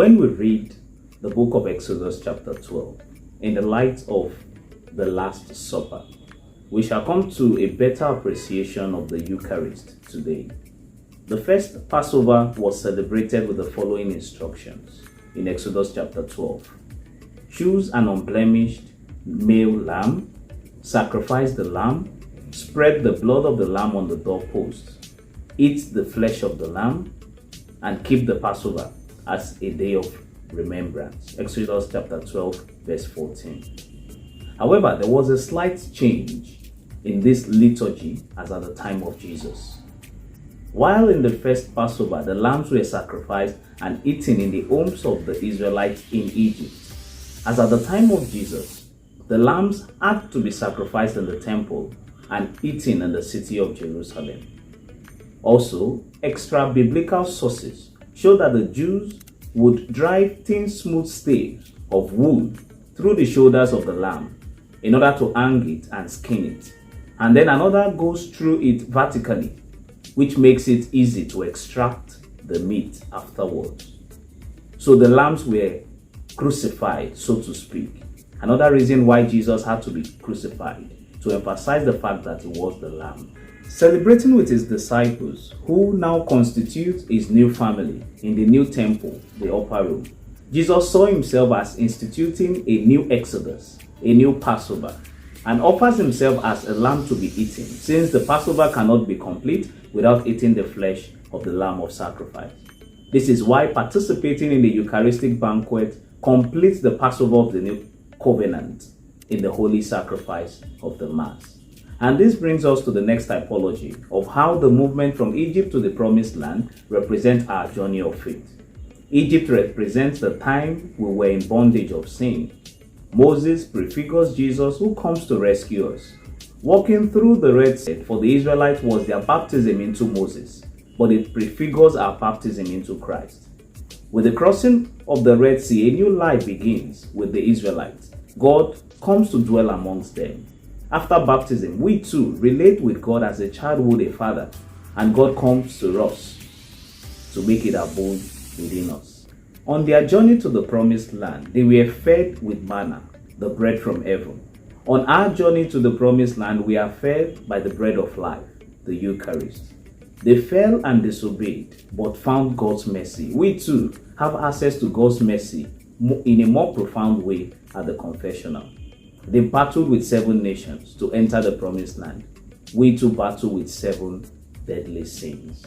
When we read the book of Exodus chapter 12 in the light of the Last Supper, we shall come to a better appreciation of the Eucharist today. The first Passover was celebrated with the following instructions in Exodus chapter 12. Choose an unblemished male lamb, sacrifice the lamb, spread the blood of the lamb on the doorposts, eat the flesh of the lamb, and keep the Passover as a day of remembrance. Exodus chapter 12, verse 14. However, there was a slight change in this liturgy as at the time of Jesus. While in the first Passover, the lambs were sacrificed and eaten in the homes of the Israelites in Egypt, as at the time of Jesus, the lambs had to be sacrificed in the temple and eaten in the city of Jerusalem. Also, extra biblical sources show that the Jews would drive thin smooth staves of wood through the shoulders of the lamb in order to hang it and skin it, and then another goes through it vertically, which makes it easy to extract the meat afterwards. So the lambs were crucified, so to speak. Another reason why Jesus had to be crucified, to emphasize the fact that he was the lamb. Celebrating with his disciples, who now constitute his new family in the new temple, the upper room, Jesus saw himself as instituting a new Exodus, a new Passover, and offers himself as a lamb to be eaten, since the Passover cannot be complete without eating the flesh of the lamb of sacrifice. This is why participating in the Eucharistic banquet completes the Passover of the new covenant in the holy sacrifice of the Mass. And this brings us to the next typology of how the movement from Egypt to the Promised Land represents our journey of faith. Egypt represents the time we were in bondage of sin. Moses prefigures Jesus, who comes to rescue us. Walking through the Red Sea for the Israelites was their baptism into Moses, but it prefigures our baptism into Christ. With the crossing of the Red Sea, a new life begins with the Israelites. God comes to dwell amongst them. After baptism, we too relate with God as a child would a father, and God comes to us to make it abode within us. On their journey to the Promised Land, they were fed with manna, the bread from heaven. On our journey to the Promised Land, we are fed by the bread of life, the Eucharist. They fell and disobeyed, but found God's mercy. We too have access to God's mercy in a more profound way at the confessional. They battled with 7 nations to enter the Promised Land. We too battle with 7 deadly sins.